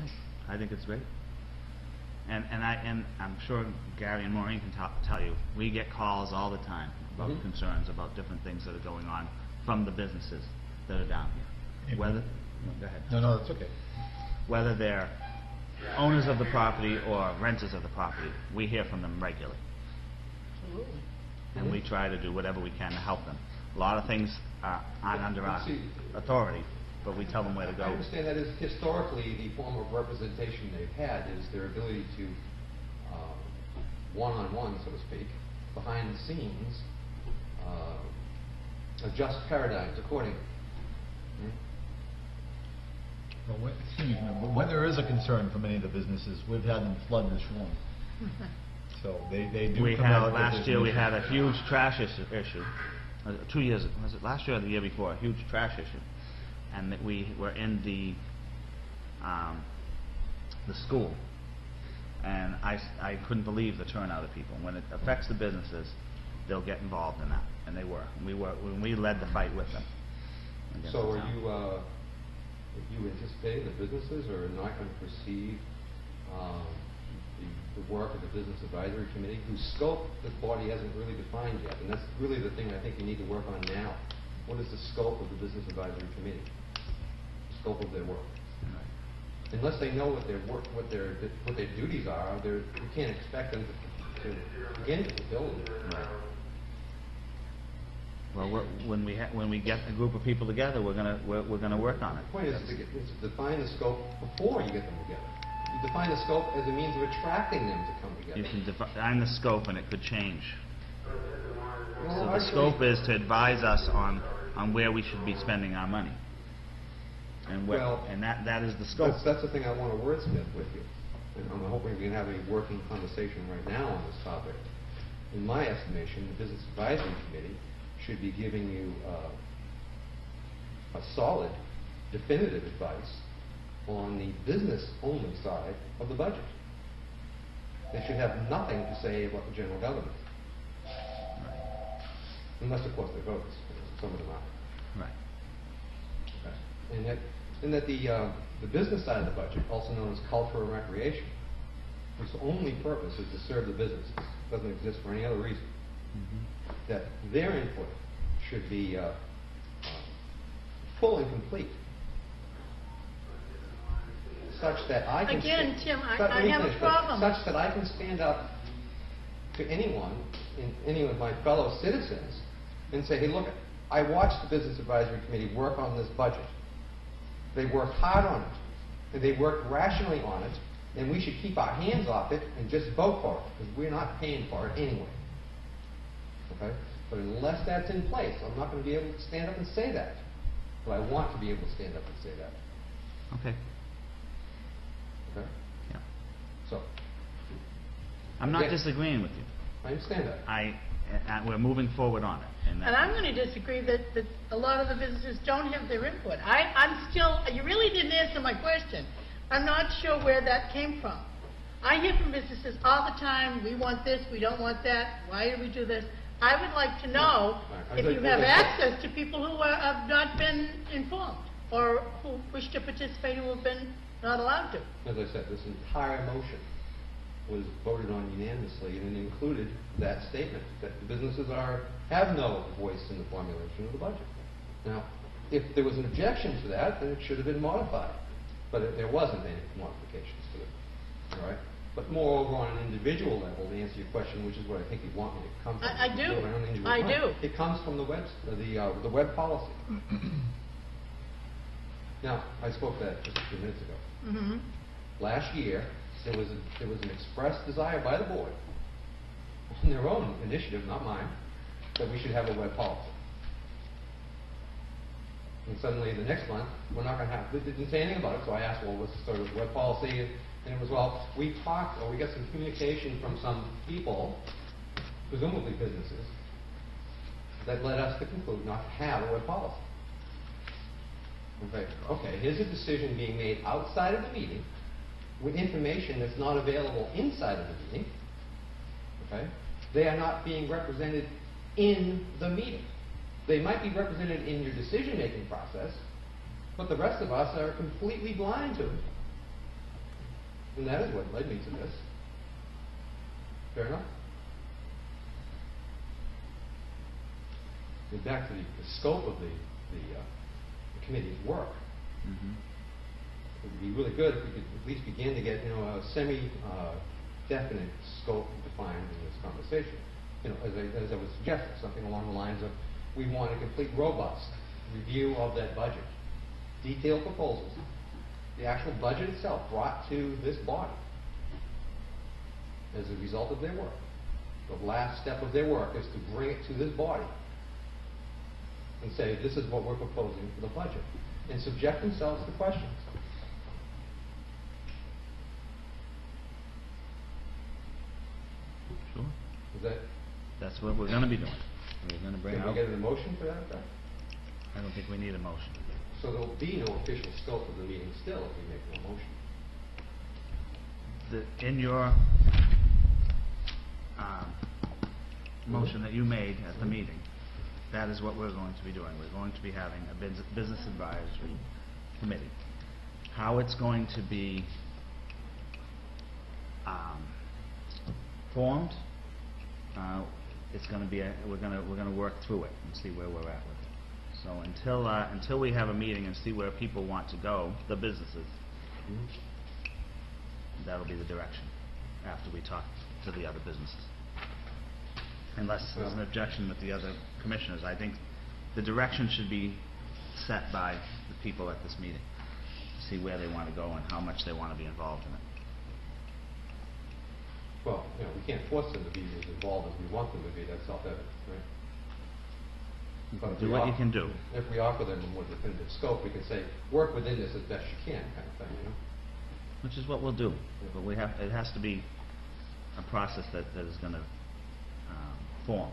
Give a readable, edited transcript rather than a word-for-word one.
right. I think it's great. And I'm sure Gary and Maureen can tell you, we get calls all the time about concerns about different things that are going on from the businesses that are down here. Whether, no, go ahead. No, that's okay. Whether they're owners of the property or renters of the property, we hear from them regularly. Absolutely. And we try to do whatever we can to help them. A lot of things aren't under our authority, but we tell them where to go. I understand that is historically the form of representation they've had is their ability to one-on-one, so to speak, behind the scenes, adjust paradigms accordingly. Well, excuse me, but when there is a concern from any of the businesses, we've had them flood this room. So they do. We had last year. We had a huge trash issue. 2 years, was it last year or the year before? A huge trash issue, and that we were in the school, and I couldn't believe the turnout of people. When it affects the businesses, they'll get involved in that, and they were. We led the fight with them. So are you anticipating that businesses are not going to perceive the work of the Business Advisory Committee, whose scope the body hasn't really defined yet? And that's really the thing I think you need to work on now. What is the scope of the Business Advisory Committee? The scope of their work. Right. Unless they know what their duties are, you can't expect them to begin to fulfill them. Right. Well, when we get a group of people together, we're gonna work on it. The point is to define the scope before you get them together. You define the scope as a means of attracting them to come together. You can define the scope, and it could change. Well, so the scope is to advise us on where we should be spending our money, and that is the scope. That's the thing I want to wordsmith with you, and I'm hoping we can have a working conversation right now on this topic. In my estimation, the Business Advisory Committee should be giving you a solid, definitive advice on the business-only side of the budget. They should have nothing to say about the general government. Unless, of course, they're voters. Some of them are. Right. Okay. And that the business side of the budget, also known as culture and recreation, whose only purpose is to serve the businesses, doesn't exist for any other reason, that their input should be full and complete, such that I can... Again, Tim, I have a problem. Such that I can stand up to anyone, any of my fellow citizens, and say, hey, look, I watched the Business Advisory Committee work on this budget. They worked hard on it, and they worked rationally on it, and we should keep our hands off it and just vote for it, because we're not paying for it anyway. Okay? But unless that's in place, I'm not going to be able to stand up and say that. But I want to be able to stand up and say that. Okay. Okay? Yeah. So. I'm not disagreeing with you. I understand that. We're moving forward on it. And I'm going to disagree that a lot of the businesses don't have their input. I'm still, you really didn't answer my question. I'm not sure where that came from. I hear from businesses all the time, we want this, we don't want that, why do we do this? I would like to know if you have access to people who have not been informed or who wish to participate who have been not allowed to. As I said, this entire motion was voted on unanimously, and it included that statement that the businesses have no voice in the formulation of the budget. Now, if there was an objection to that, then it should have been modified. But there wasn't any modifications to it. All right? But moreover, on an individual level, to answer your question, which is what I think you want me to come from. I do. It comes from the the web policy. Now, I spoke to that just a few minutes ago. Last year, there was an express desire by the board, on their own initiative, not mine, that we should have a web policy. And suddenly, the next month, we're not going to have. They didn't say anything about it, so I asked, well, what's the sort of web policy? And it was, well, we talked, or we got some communication from some people, presumably businesses, that led us to conclude not to have a web policy. Okay, here's a decision being made outside of the meeting with information that's not available inside of the meeting. Okay? They are not being represented in the meeting. They might be represented in your decision-making process, but the rest of us are completely blind to it. And that is what led me to this. Fair enough? And back to the scope of the committee's work. Mhm. It would be really good if we could at least begin to get, a semi-definite scope defined in this conversation. As I was suggesting, something along the lines of, we want a complete, robust review of that budget, detailed proposals, the actual budget itself brought to this body as a result of their work. The last step of their work is to bring it to this body and say, this is what we're proposing for the budget, and subject themselves to questions. Sure. Is that, That's what we're gonna be doing. We're gonna bring can we out, get an emotion for that effect? I don't think we need a motion. So there will be no official scope of the meeting still if we make no motion. In your motion that you made at the meeting, that is what we're going to be doing. We're going to be having a business advisory committee. How it's going to be formed, it's going to be we're going to work through it and see where we're at with it. So until we have a meeting and see where people want to go, the businesses, that'll be the direction after we talk to the other businesses. Unless there's an objection with the other commissioners, I think the direction should be set by the people at this meeting. See where they want to go and how much they want to be involved in it. Well, we can't force them to be as involved as we want them to be, that's self-evident, right? But if Do we what you offer- can do. If we offer them a more definitive scope, we can say, work within this as best you can, kind of thing, Which is what we'll do, but it has to be a process that is going to form.